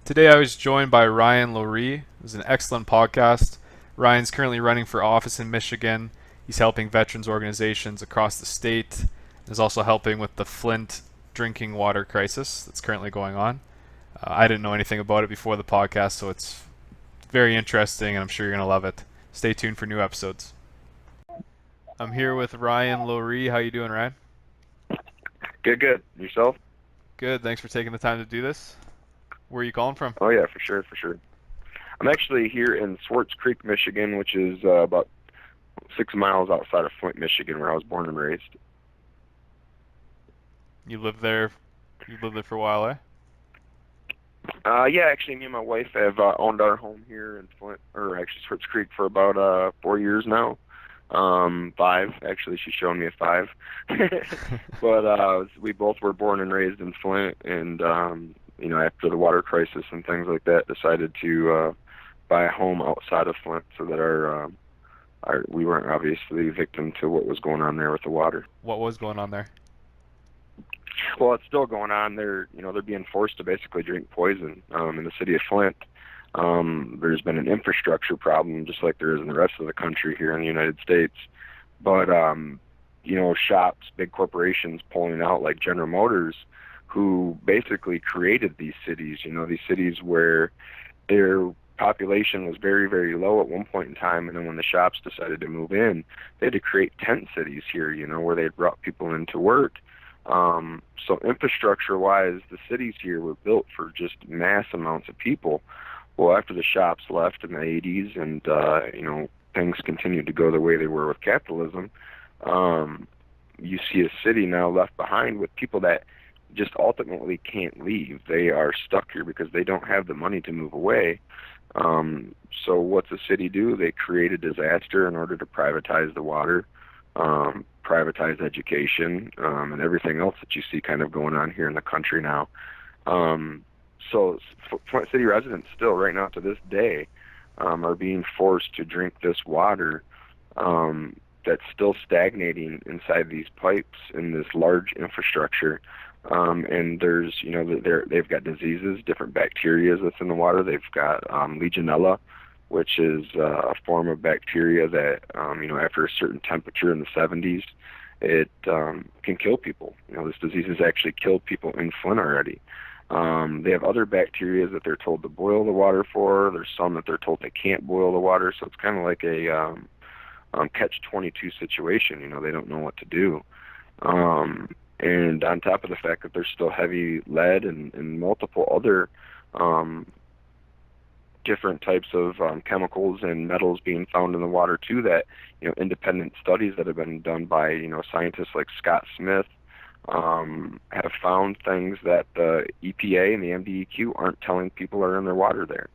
Today I was joined by Ryan Lowry. It was an excellent podcast. Ryan's currently running for office in Michigan. He's helping veterans organizations across the state. He's also helping with the Flint drinking water crisis that's currently going on. I didn't know anything about it before the podcast, so it's very interesting and I'm sure you're going to love it. Stay tuned for new episodes. I'm here with Ryan Lowry. How you doing, Ryan? Good, good. Yourself? Good. Thanks for taking the time to do this. Where are you calling from? Oh yeah, for sure, for sure. I'm actually here in Souix Creek, Michigan, which is about 6 miles outside of Flint, Michigan, where I was born and raised. You live there. You lived there for a while, eh? Yeah, actually, me and my wife have owned our home here in Flint, or actually Souix Creek, for about 4 years now. Five, actually. She's showing me a five. But we both were born and raised in Flint, and after the water crisis and things like that, decided to buy a home outside of Flint so that our we weren't obviously victim to what was going on there with the water. What was going on there? Well, it's still going on. They're being forced to basically drink poison in the city of Flint. There's been an infrastructure problem, just like there is in the rest of the country here in the United States. But shops, big corporations pulling out, like General Motors, who basically created these cities. These cities where their population was very, very low at one point in time, and then when the shops decided to move in, they had to create tent cities here, where they had brought people in to work. So infrastructure-wise, the cities here were built for just mass amounts of people. Well, after the shops left in the 80s and, things continued to go the way they were with capitalism, you see a city now left behind with people that just ultimately can't leave. They are stuck here because they don't have the money to move away. So what's the city do? They create a disaster in order to privatize the water, privatize education, and everything else that you see kind of going on here in the country now. So Flint City residents still, right now to this day, are being forced to drink this water that's still stagnating inside these pipes in this large infrastructure. And there's, they've got diseases, different bacteria that's in the water. They've got Legionella, which is a form of bacteria that, after a certain temperature in the 70s, it can kill people. This disease has actually killed people in Flint already. They have other bacteria that they're told to boil the water for. There's some that they're told they can't boil the water. So it's kind of like a catch-22 situation. They don't know what to do. And on top of the fact that there's still heavy lead and multiple other different types of chemicals and metals being found in the water too, that independent studies that have been done by scientists like Scott Smith have found things that the EPA and the MDEQ aren't telling people are in their water there.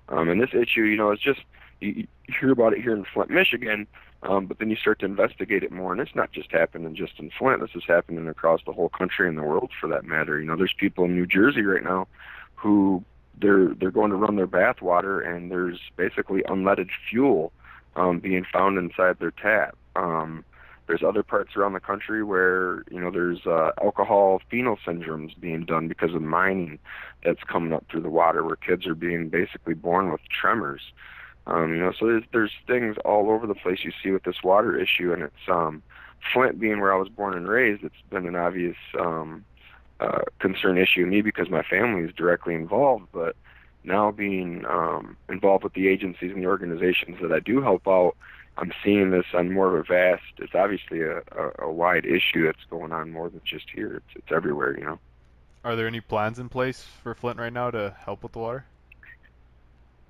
And this issue, it's just, you hear about it here in Flint, Michigan, but then you start to investigate it more, and it's not just happening just in Flint. This is happening across the whole country and the world, for that matter. There's people in New Jersey right now who they're going to run their bath water, and there's basically unleaded fuel being found inside their tap. There's other parts around the country where there's alcohol phenol syndromes being done because of mining that's coming up through the water, where kids are being basically born with tremors. So there's things all over the place you see with this water issue, and it's Flint being where I was born and raised. It's been an obvious concern issue to me because my family is directly involved. But now being involved with the agencies and the organizations that I do help out, I'm seeing this on more of a vast. It's obviously a wide issue that's going on more than just here. It's everywhere. Are there any plans in place for Flint right now to help with the water?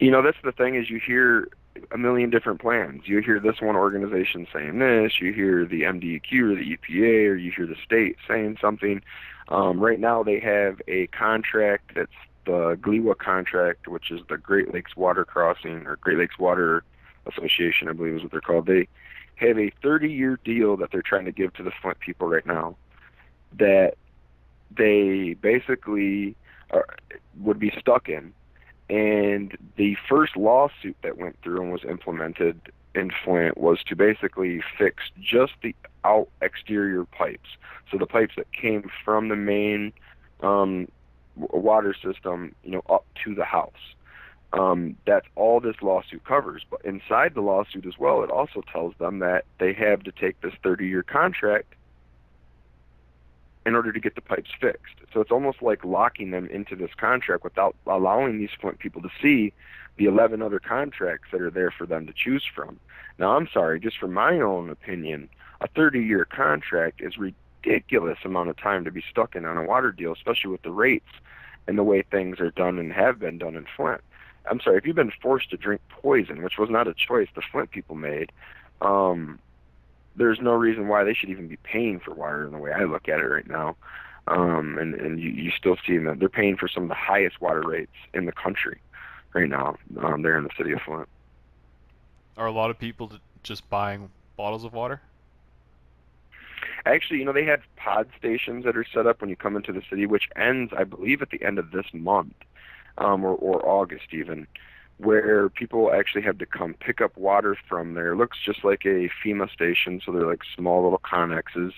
That's the thing, is you hear a million different plans. You hear this one organization saying this, you hear the MDEQ or the EPA, or you hear the state saying something. Right now they have a contract that's the GLEWA contract, which is the Great Lakes Water Crossing, or Great Lakes Water Association, I believe is what they're called. They have a 30-year deal that they're trying to give to the Flint people right now, that they basically would be stuck in. And the first lawsuit that went through and was implemented in Flint was to basically fix just the exterior pipes. So the pipes that came from the main a water system, up to the house. That's all this lawsuit covers. But inside the lawsuit as well, it also tells them that they have to take this 30-year contract in order to get the pipes fixed. So it's almost like locking them into this contract without allowing these Flint people to see the 11 other contracts that are there for them to choose from. Now, I'm sorry, just from my own opinion, a 30-year contract is ridiculous amount of time to be stuck in on a water deal, especially with the rates and the way things are done and have been done in Flint. I'm sorry, if you've been forced to drink poison, which was not a choice the Flint people made, there's no reason why they should even be paying for water in the way I look at it right now. And you still see that they're paying for some of the highest water rates in the country right now there in the city of Flint. Are a lot of people just buying bottles of water? Actually, they have pod stations that are set up when you come into the city, which ends, I believe, at the end of this month, or August even, where people actually have to come pick up water from there. It looks just like a FEMA station, so they're like small little connexes.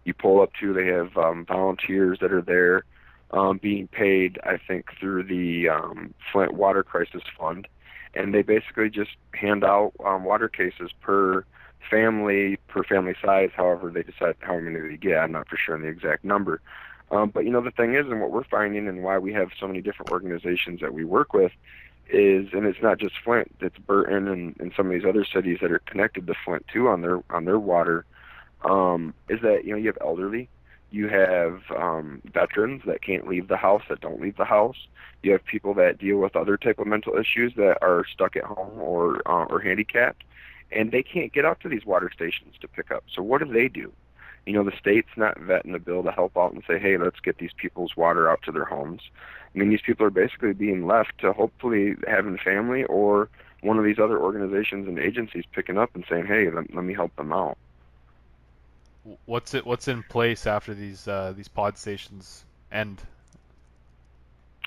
You pull up to, they have volunteers that are there being paid, I think, through the Flint Water Crisis Fund, and they basically just hand out water cases per family size, however they decide how many they get. I'm not for sure on the exact number. But the thing is, and what we're finding and why we have so many different organizations that we work with is, and it's not just Flint, it's Burton and some of these other cities that are connected to Flint too on their water, is that, you have elderly, you have veterans that can't leave the house, that don't leave the house, you have people that deal with other type of mental issues that are stuck at home or handicapped, and they can't get out to these water stations to pick up. So what do? The state's not vetting a bill to help out and say, hey, let's get these people's water out to their homes. I mean, these people are basically being left to hopefully having family or one of these other organizations and agencies picking up and saying, hey, let me help them out. What's in place after these pod stations end?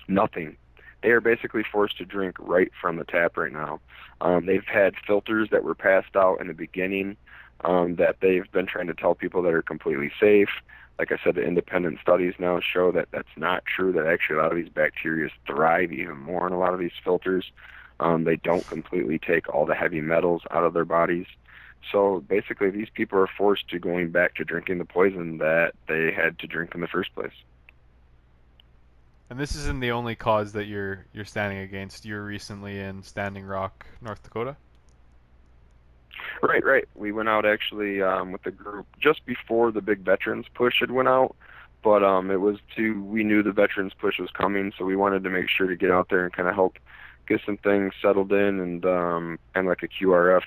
Nothing. They are basically forced to drink right from the tap right now. They've had filters that were passed out in the beginning that they've been trying to tell people that are completely safe. Like I said, the independent studies now show that that's not true, that actually a lot of these bacteria thrive even more in a lot of these filters. They don't completely take all the heavy metals out of their bodies. So basically these people are forced to going back to drinking the poison that they had to drink in the first place. And this isn't the only cause that you're standing against. You were recently in Standing Rock, North Dakota? Right. We went out actually with the group just before the big veterans push had went out, but we knew the veterans push was coming, so we wanted to make sure to get out there and kind of help get some things settled in and kind of like a QRF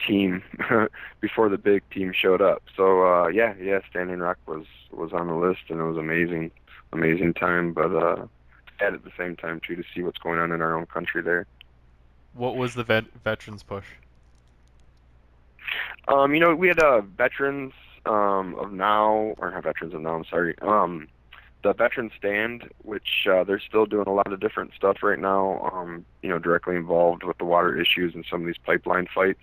team before the big team showed up. So yeah, Standing Rock was on the list, and it was amazing time, but sad at the same time too to see what's going on in our own country there. What was the veterans push? We had veterans of now, or not veterans of now, I'm sorry. The veteran stand, which they're still doing a lot of different stuff right now, directly involved with the water issues and some of these pipeline fights.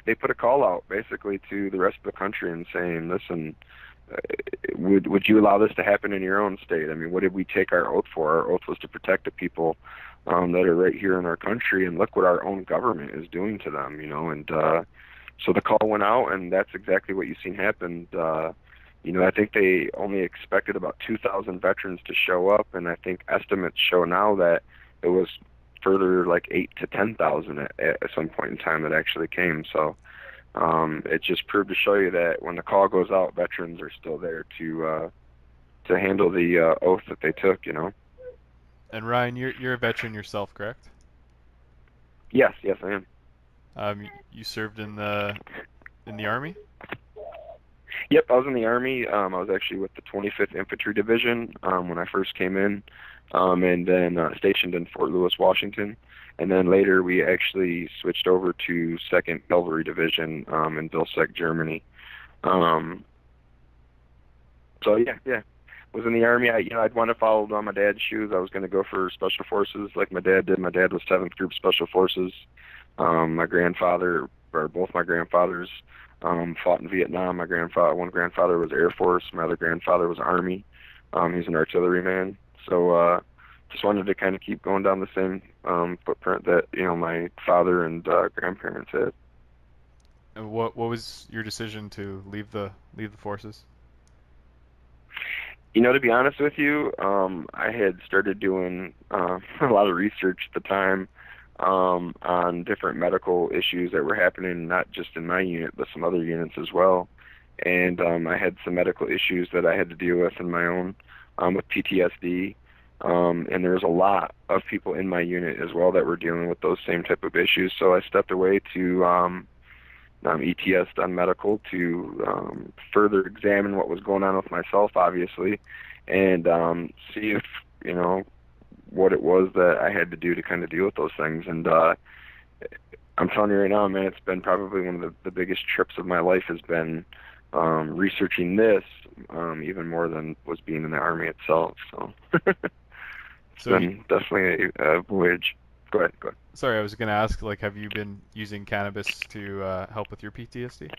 They put a call out basically to the rest of the country and saying, listen, would you allow this to happen in your own state? I mean, what did we take our oath for? Our oath was to protect the people that are right here in our country, and look what our own government is doing to them, and so the call went out, and that's exactly what you've seen happen. I think they only expected about 2,000 veterans to show up, and I think estimates show now that it was further like 8,000 to 10,000 at some point in time that actually came. So it just proved to show you that when the call goes out, veterans are still there to handle the oath that they took. And Ryan, you're a veteran yourself, correct? Yes, I am. You served in the Army? Yep, I was in the Army. I was actually with the 25th Infantry Division when I first came in, and then stationed in Fort Lewis, Washington. And then later we actually switched over to 2nd Cavalry Division in Vilseck, Germany. So yeah. Was in the Army. I'd want to follow my dad's shoes. I was going to go for Special Forces like my dad did. My dad was 7th Group Special Forces. My grandfather, or both my grandfathers, fought in Vietnam. One grandfather was Air Force. My other grandfather was Army. He's an artilleryman. So just wanted to kind of keep going down the same footprint that my father and grandparents had. And what was your decision to leave the forces? To be honest with you, I had started doing a lot of research at the time on different medical issues that were happening, not just in my unit, but some other units as well. And I had some medical issues that I had to deal with in my own with PTSD. And there was a lot of people in my unit as well that were dealing with those same type of issues. So I stepped away to ETS done medical to further examine what was going on with myself, obviously, and see if, what it was that I had to do to kind of deal with those things. And I'm telling you right now, man, it's been probably one of the biggest trips of my life has been researching this, even more than was being in the Army itself. So it's been definitely a voyage. Go ahead. Sorry, I was going to ask, like, have you been using cannabis to help with your PTSD?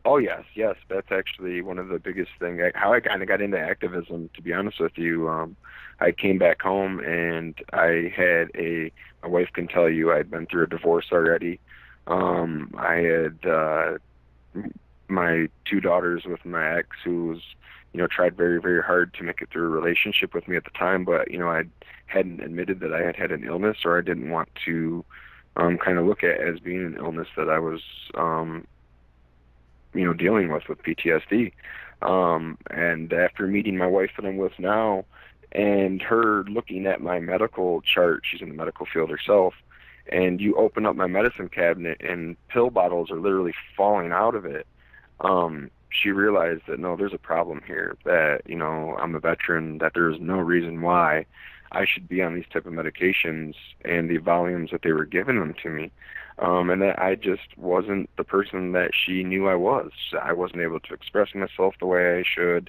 Oh, yes. That's actually one of the biggest things. How I kind of got into activism, to be honest with you, I came back home and I had my wife can tell you I'd been through a divorce already. I had my two daughters with my ex who was, tried very, very hard to make it through a relationship with me at the time, but, I hadn't admitted that I had an illness, or I didn't want to kind of look at it as being an illness that I was, dealing with PTSD. And after meeting my wife that I'm with now and her looking at my medical chart, she's in the medical field herself, and you open up my medicine cabinet and pill bottles are literally falling out of it. She realized that, no, there's a problem here, that, I'm a veteran, that there's no reason why I should be on these type of medications and the volumes that they were giving them to me. And that I just wasn't the person that she knew I was. I wasn't able to express myself the way I should,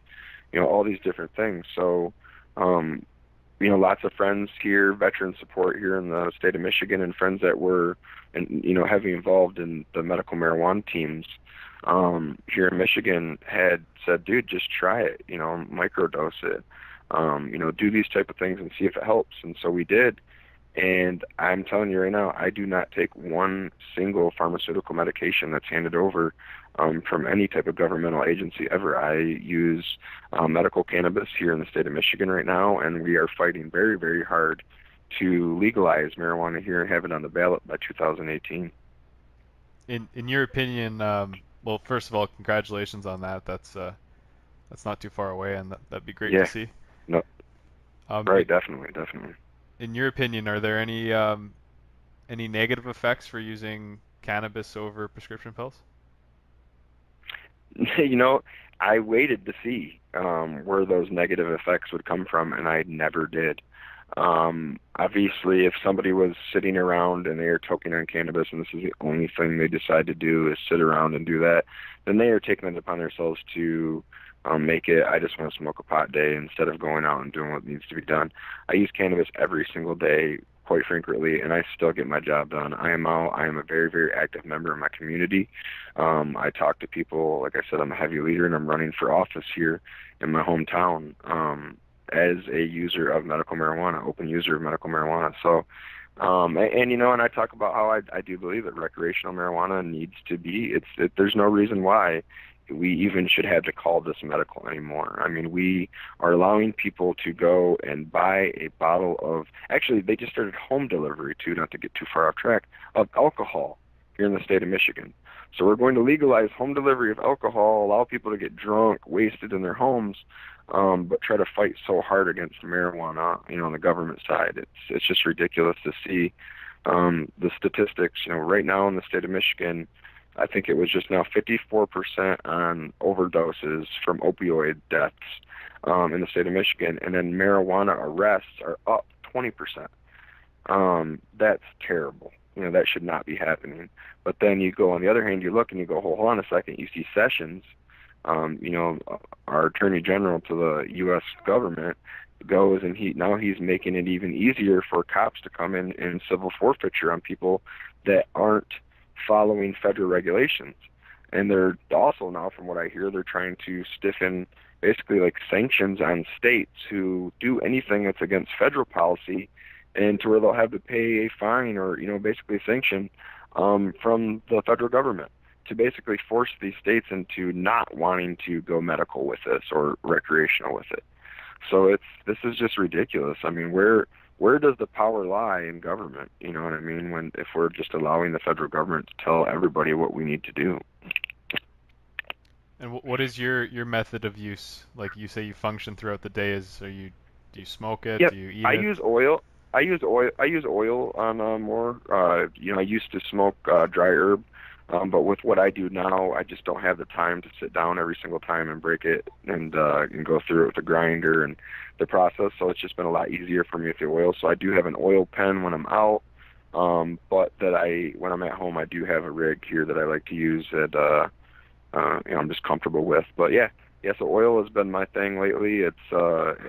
all these different things. So, lots of friends here, veteran support here in the state of Michigan, and friends that were, heavily involved in the medical marijuana teams here in Michigan had said, dude, just try it, microdose it, do these type of things and see if it helps. And so we did. And I'm telling you right now, I do not take one single pharmaceutical medication that's handed over from any type of governmental agency ever. I use medical cannabis here in the state of Michigan right now, and we are fighting very, very hard to legalize marijuana here and have it on the ballot by 2018. In your opinion, well, first of all, congratulations on that. That's not too far away, and that'd be great to see. No, right, definitely. In your opinion, are there any negative effects for using cannabis over prescription pills? I waited to see where those negative effects would come from, and I never did. Obviously, if somebody was sitting around and they are toking on cannabis and this is the only thing they decide to do is sit around and do that, then they are taking it upon themselves to make it, I just want to smoke a pot day instead of going out and doing what needs to be done. I use cannabis every single day, quite frequently, and I still get my job done. I am a very, very active member of my community. I talk to people. Like I said, I'm a heavy leader, and I'm running for office here in my hometown as a user of medical marijuana, open user of medical marijuana. So, and I talk about how I do believe that recreational marijuana needs to be, there's no reason why we even should have to call this medical anymore. I mean, we are allowing people to go and buy a bottle of, actually, they just started home delivery too, not to get too far off track, of alcohol here in the state of Michigan. So we're going to legalize home delivery of alcohol, allow people to get drunk, wasted in their homes, but try to fight so hard against marijuana, on the government side. It's just ridiculous to see the statistics. Right now in the state of Michigan, I think it was just now 54% on overdoses from opioid deaths in the state of Michigan, and then marijuana arrests are up 20%. That's terrible. That should not be happening. But then you go, on the other hand, you look and you go, hold on a second, you see Sessions, our Attorney General to the U.S. government, goes and he's making it even easier for cops to come in and civil forfeiture on people that aren't following federal regulations. And they're also now, from what I hear, they're trying to stiffen basically like sanctions on states who do anything that's against federal policy, and to where they'll have to pay a fine or basically a sanction from the federal government to basically force these states into not wanting to go medical with this or recreational with it. So this is just ridiculous. I mean, where does the power lie in government? You know what I mean? When if we're just allowing the federal government to tell everybody what we need to do. And what is your method of use? Like you say, you function throughout the day. Do you smoke it? Yep, Do you eat I it? use oil. I use oil on more. I used to smoke dry herb, but with what I do now, I just don't have the time to sit down every single time and break it and go through it with the grinder and the process. So it's just been a lot easier for me with the oil. So I do have an oil pen when I'm out, but when I'm at home, I do have a rig here that I like to use that I'm just comfortable with. But yeah, so oil has been my thing lately. It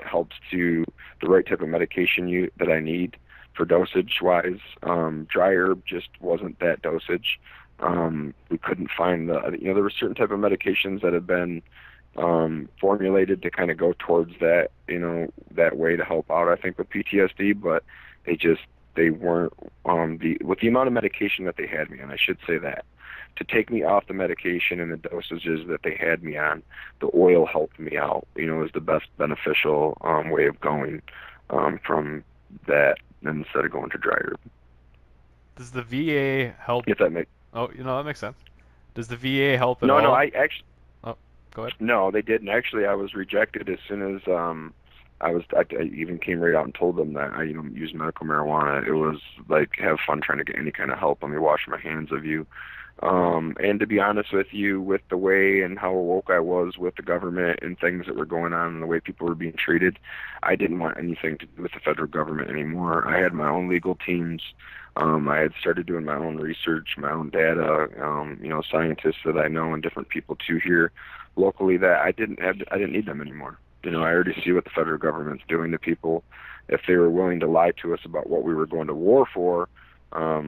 helps to the right type of medication that I need for dosage wise. Dry herb just wasn't that dosage. We couldn't find there were certain type of medications that have been formulated to kind of go towards that, that way to help out, I think, with PTSD, but they weren't with the amount of medication that they had me on, I should say that. To take me off the medication and the dosages that they had me on, the oil helped me out, is the best beneficial way of going from that instead of going to dry herb. Does the VA help? If that makes Oh, that makes sense. Does the VA help at No, all? I actually. Oh, go ahead. No, they didn't. Actually, I was rejected as soon as I even came right out and told them that I use medical marijuana. It was like, have fun trying to get any kind of help. Let me wash my hands of you. And to be honest with you, with the way and how woke I was with the government and things that were going on and the way people were being treated, I didn't want anything to do with the federal government anymore. I had my own legal teams. I had started doing my own research, my own data, scientists that I know and different people too here locally that I didn't need them anymore. I already see what the federal government's doing to people. If they were willing to lie to us about what we were going to war for, let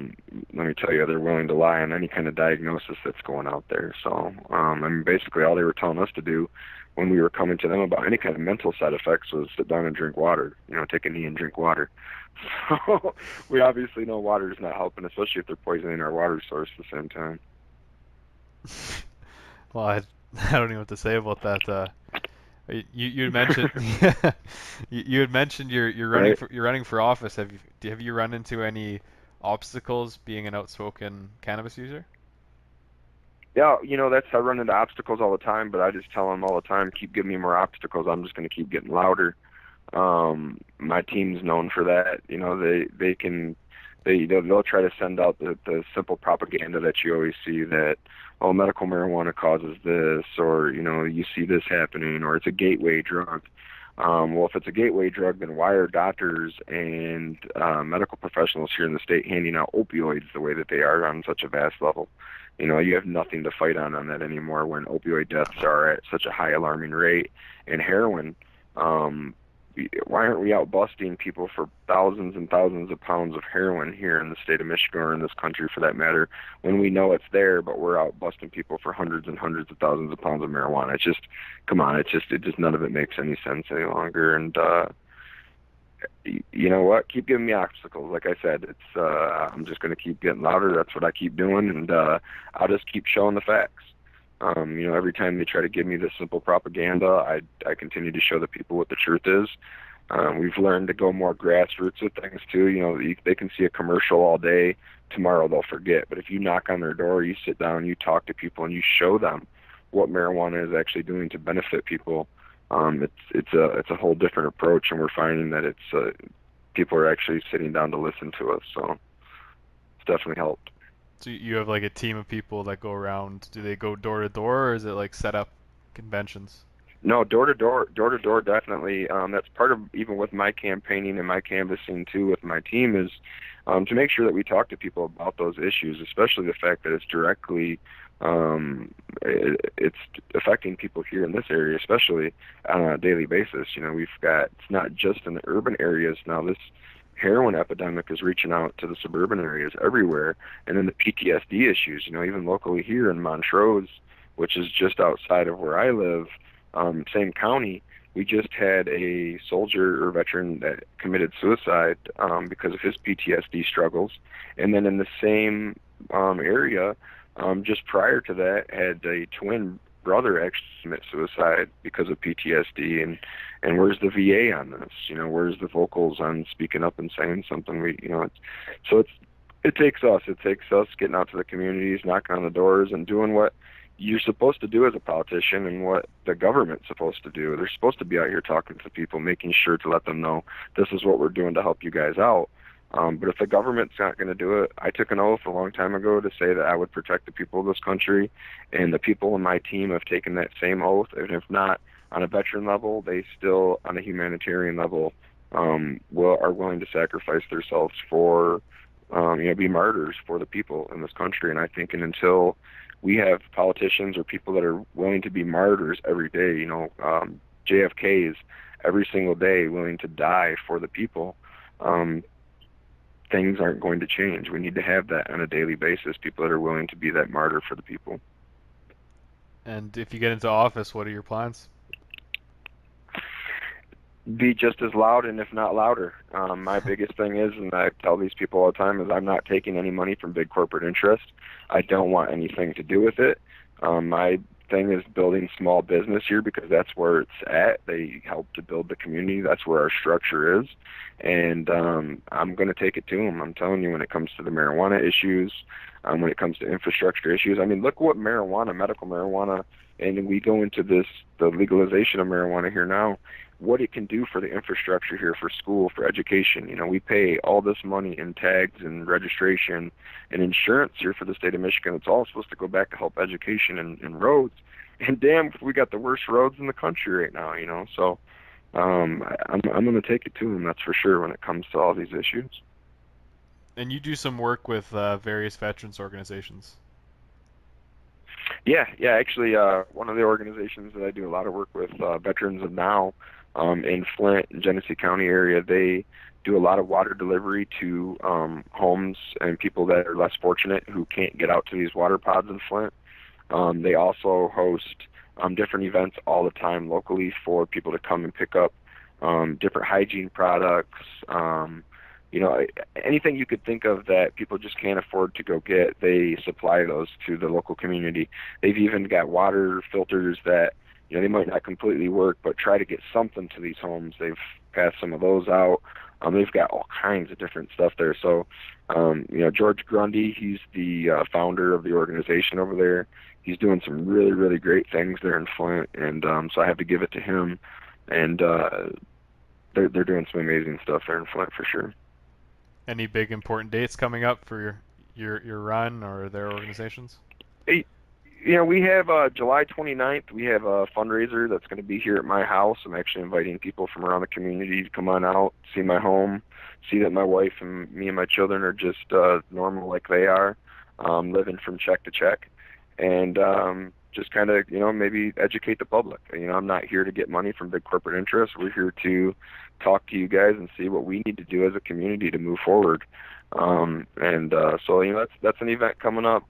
me tell you, they're willing to lie on any kind of diagnosis that's going out there. So, basically all they were telling us to do when we were coming to them about any kind of mental side effects was sit down and drink water, take a knee and drink water. So we obviously know water is not helping, especially if they're poisoning our water source at the same time. Well, I don't even know what to say about that. You had mentioned you had mentioned you're running Right. you're running for office. Have you run into any obstacles being an outspoken cannabis user? Yeah, I run into obstacles all the time, but I just tell them all the time, keep giving me more obstacles. I'm just going to keep getting louder. My team's known for that. They'll try to send out the simple propaganda that you always see that, oh, medical marijuana causes this, or, you see this happening, or it's a gateway drug. Well, if it's a gateway drug, then why are doctors and medical professionals here in the state handing out opioids the way that they are on such a vast level? You have nothing to fight on that anymore when opioid deaths are at such a high alarming rate. And heroin, why aren't we out busting people for thousands and thousands of pounds of heroin here in the state of Michigan, or in this country for that matter, when we know it's there, but we're out busting people for hundreds and hundreds of thousands of pounds of marijuana? It's just, come on, it just none of it makes any sense any longer. And you know what? Keep giving me obstacles. Like I said, I'm just going to keep getting louder. That's what I keep doing, and I'll just keep showing the facts. Every time they try to give me this simple propaganda, I continue to show the people what the truth is. We've learned to go more grassroots with things too. They can see a commercial all day. Tomorrow they'll forget. But if you knock on their door, you sit down, you talk to people, and you show them what marijuana is actually doing to benefit people, it's a whole different approach, and we're finding that people are actually sitting down to listen to us. So it's definitely helped. So you have like a team of people that go around. Do they go door to door, or is it like set up conventions? No, door to door, definitely. That's part of, even with my campaigning and my canvassing too with my team, is to make sure that we talk to people about those issues, especially the fact that it's directly it's affecting people here in this area, especially on a daily basis. It's not just in the urban areas now. This heroin epidemic is reaching out to the suburban areas everywhere, and then the PTSD issues. Even locally here in Montrose, which is just outside of where I live, same county, we just had a soldier or veteran that committed suicide because of his PTSD struggles. And then in the same area, just prior to that, had a twin brother actually commit suicide because of PTSD. And where's the VA on this? Where's the vocals on speaking up and saying something? It takes us. It takes us getting out to the communities, knocking on the doors, and doing what you're supposed to do as a politician and what the government's supposed to do. They're supposed to be out here talking to people, making sure to let them know this is what we're doing to help you guys out. But if the government's not going to do it, I took an oath a long time ago to say that I would protect the people of this country, and the people in my team have taken that same oath. And if not on a veteran level, they still, on a humanitarian level, are willing to sacrifice themselves for, be martyrs for the people in this country. And I think, until we have politicians or people that are willing to be martyrs every day, JFK is every single day willing to die for the people, things aren't going to change. We need to have that on a daily basis, people that are willing to be that martyr for the people. And if you get into office, what are your plans? Be just as loud, and if not louder. My biggest thing is, and I tell these people all the time, is I'm not taking any money from big corporate interest. I don't want anything to do with it. My thing is building small business here because that's where it's at. They help to build the community. That's where our structure is. And I'm going to take it to them. I'm telling you, when it comes to the marijuana issues, when it comes to infrastructure issues, I mean, look what marijuana, medical marijuana, and we go into the legalization of marijuana here now, what it can do for the infrastructure here, for school, for education. We pay all this money in tags and registration and insurance here for the state of Michigan. It's all supposed to go back to help education and roads. And damn, we got the worst roads in the country right now, So I'm going to take it to them, that's for sure, when it comes to all these issues. And you do some work with various veterans organizations. Yeah, actually, one of the organizations that I do a lot of work with, Veterans of Now, in Flint and Genesee County area, they do a lot of water delivery to homes and people that are less fortunate who can't get out to these water pods in Flint. They also host different events all the time locally for people to come and pick up different hygiene products, anything you could think of that people just can't afford to go get, they supply those to the local community. They've even got water filters that, they might not completely work, but try to get something to these homes. They've passed some of those out. They've got all kinds of different stuff there. So, George Grundy, he's the founder of the organization over there. He's doing some really, really great things there in Flint, and so I have to give it to him. And they're doing some amazing stuff there in Flint for sure. Any big important dates coming up for your run or their organizations? We have July 29th. We have a fundraiser that's going to be here at my house. I'm actually inviting people from around the community to come on out, see my home, see that my wife and me and my children are just normal like they are, living from check to check, and just kind of, maybe educate the public. I'm not here to get money from big corporate interests. We're here to talk to you guys and see what we need to do as a community to move forward. So that's an event coming up.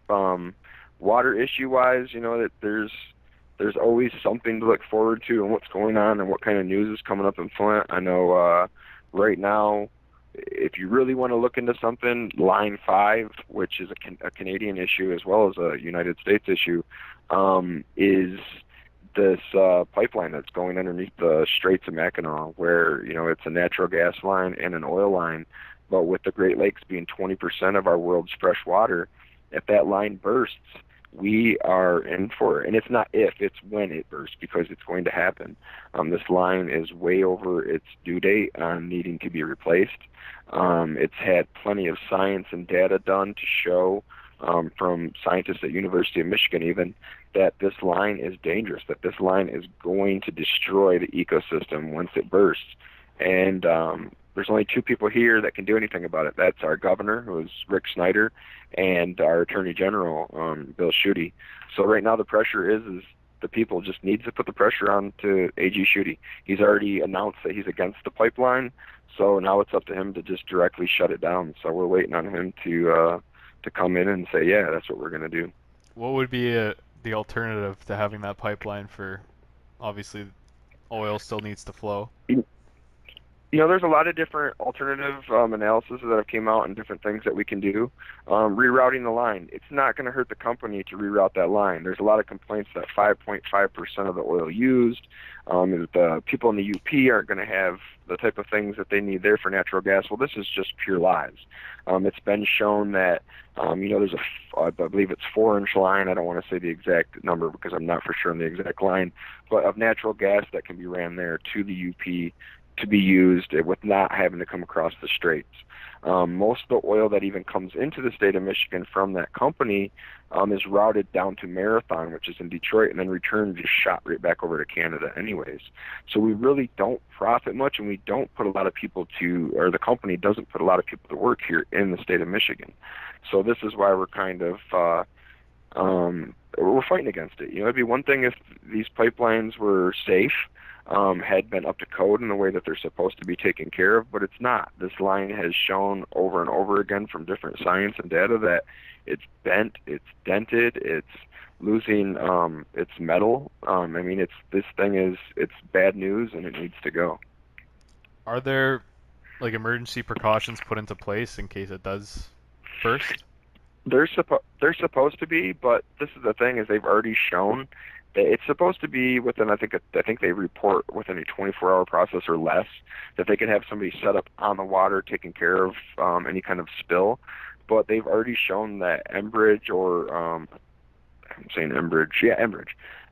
Water issue-wise, that there's always something to look forward to and what's going on and what kind of news is coming up in Flint. I know right now, if you really want to look into something, Line 5, which is a Canadian issue as well as a United States issue, is this pipeline that's going underneath the Straits of Mackinac, where, it's a natural gas line and an oil line. But with the Great Lakes being 20% of our world's fresh water, if that line bursts, we are in for it. And it's not if, it's when it bursts, because it's going to happen. This line is way over its due date on needing to be replaced. It's had plenty of science and data done to show, from scientists at University of Michigan even, that this line is dangerous, that this line is going to destroy the ecosystem once it bursts. And there's only two people here that can do anything about it. That's our governor, who is Rick Snyder, and our attorney general, Bill Schuette. So right now the pressure is the people just needs to put the pressure on to AG Schuette. He's already announced that he's against the pipeline, so now it's up to him to just directly shut it down. So we're waiting on him to come in and say, yeah, that's what we're going to do. What would be the alternative to having that pipeline for obviously oil still needs to flow. There's a lot of different alternative analyses that have came out and different things that we can do. Rerouting the line, it's not going to hurt the company to reroute that line. There's a lot of complaints that 5.5% of the oil used, is the people in the UP aren't going to have the type of things that they need there for natural gas. Well, this is just pure lies. It's been shown that, there's I believe it's 4-inch line. I don't want to say the exact number because I'm not for sure on the exact line, but of natural gas that can be ran there to the UP to be used with not having to come across the straits. Most of the oil that even comes into the state of Michigan from that company is routed down to Marathon, which is in Detroit, and then returned just shot right back over to Canada anyways. So we really don't profit much, and we don't put a lot of people or the company doesn't put a lot of people to work here in the state of Michigan. So this is why we're kind of we're fighting against it. It'd be one thing if these pipelines were safe, had been up to code in the way that they're supposed to be taken care of, but it's not. This line has shown over and over again from different science and data that it's bent, it's dented, it's losing its metal. It's bad news and it needs to go. Are there like emergency precautions put into place in case it does burst? They're supposed to be, but this is the thing: is they've already shown that it's supposed to be within. I think they report within a 24-hour process or less that they can have somebody set up on the water taking care of any kind of spill. But they've already shown that Enbridge Enbridge.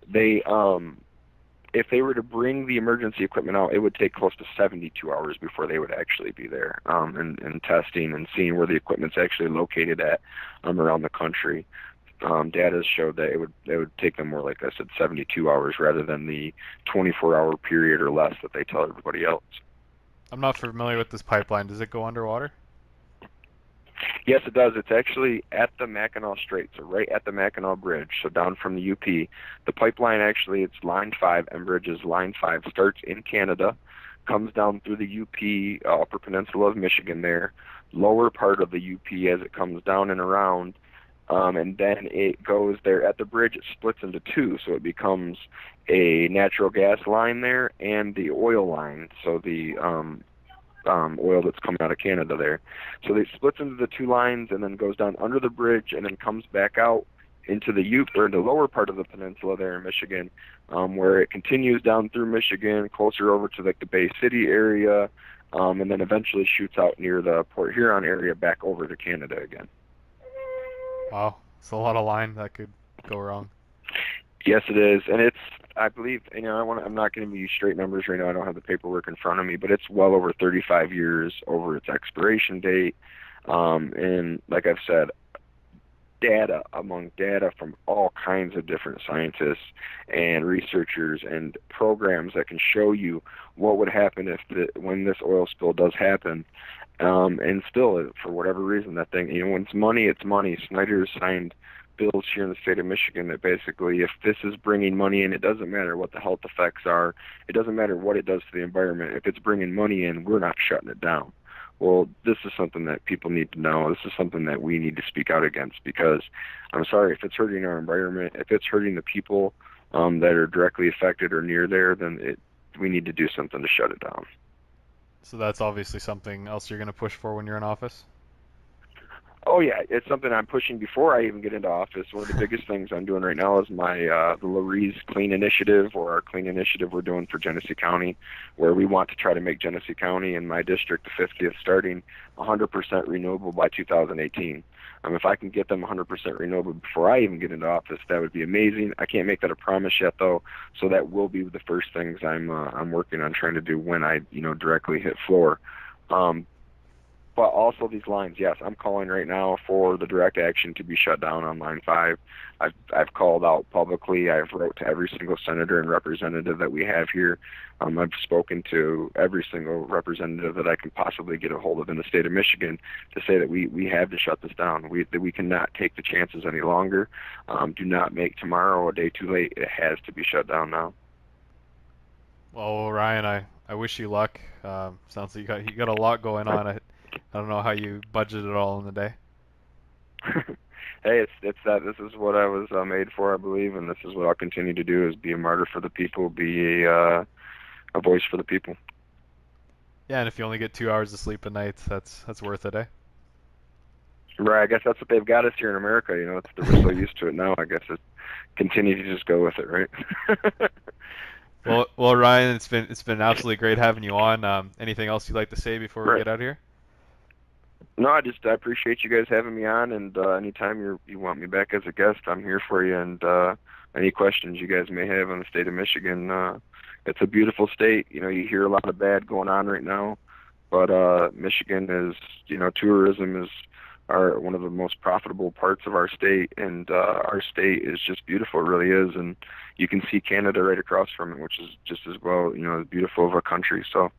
They if they were to bring the emergency equipment out, it would take close to 72 hours before they would actually be there and testing and seeing where the equipment's actually located at around the country. Data showed that it would take them more, like I said, 72 hours rather than the 24-hour period or less that they tell everybody else. I'm not familiar with this pipeline. Does it go underwater? Yes, it does. It's actually at the Mackinac Strait, so right at the Mackinac Bridge, so down from the UP. The pipeline actually, it's Line 5, Enbridge's Line 5, starts in Canada, comes down through the UP, Upper Peninsula of Michigan there, lower part of the UP as it comes down and around, and then it goes there at the bridge. It splits into two, so it becomes a natural gas line there and the oil line, so the oil that's coming out of Canada there. So they splits into the two lines and then goes down under the bridge and then comes back out into the the lower part of the peninsula there in Michigan, where it continues down through Michigan, closer over to like the Bay City area, and then eventually shoots out near the Port Huron area back over to Canada again. Wow, it's a lot of line that could go wrong. Yes, it is, and it's. I believe I'm not going to give you straight numbers right now. I don't have the paperwork in front of me, but it's well over 35 years over its expiration date. And like I've said, data from all kinds of different scientists and researchers and programs that can show you what would happen when this oil spill does happen. And still, for whatever reason, that thing, when it's money. Snyder's signed bills here in the state of Michigan that basically, if this is bringing money in, it doesn't matter what the health effects are. It doesn't matter what it does to the environment. If it's bringing money in, we're not shutting it down. Well, this is something that people need to know. This is something that we need to speak out against, because I'm sorry, if it's hurting our environment, if it's hurting the people that are directly affected or near there, then we need to do something to shut it down. So that's obviously something else you're going to push for when you're in office? Oh yeah, it's something I'm pushing before I even get into office. One of the biggest things I'm doing right now is my the Lurie's Clean Initiative, or our clean initiative we're doing for Genesee County, where we want to try to make Genesee County and my district, the 50th, starting 100% renewable by 2018. If I can get them 100% renewable before I even get into office, that would be amazing. I can't make that a promise yet, though, so that will be the first things I'm working on trying to do when I directly hit floor. But also these lines, yes, I'm calling right now for the direct action to be shut down on Line 5. I've called out publicly. I've wrote to every single senator and representative that we have here. I've spoken to every single representative that I can possibly get a hold of in the state of Michigan to say that we have to shut this down. That we cannot take the chances any longer. Do not make tomorrow a day too late. It has to be shut down now. Well, Ryan, I wish you luck. Sounds like you got a lot going on. I don't know how you budget it all in the day. hey, it's that this is what I was made for, I believe, and this is what I'll continue to do: is be a martyr for the people, be a voice for the people. Yeah, and if you only get 2 hours of sleep a night, that's worth it, eh? Right. I guess that's what they've got us here in America. You know, we're so used to it now. I guess it's continue to just go with it, right? Well, Ryan, it's been absolutely great having you on. Anything else you'd like to say before we Right. get out of here? No, I appreciate you guys having me on, and anytime you want me back as a guest, I'm here for you. And any questions you guys may have on the state of Michigan, it's a beautiful state. You know, you hear a lot of bad going on right now, but Michigan is, tourism is one of the most profitable parts of our state, and our state is just beautiful. It really is, and you can see Canada right across from it, which is just as well, as beautiful of a country. So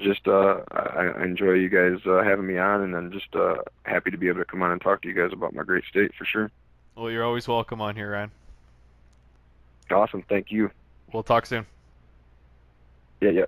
just I enjoy you guys having me on, and I'm just happy to be able to come on and talk to you guys about my great state for sure. Well, you're always welcome on here, Ryan. Awesome, thank you. We'll talk soon. Yeah, yeah.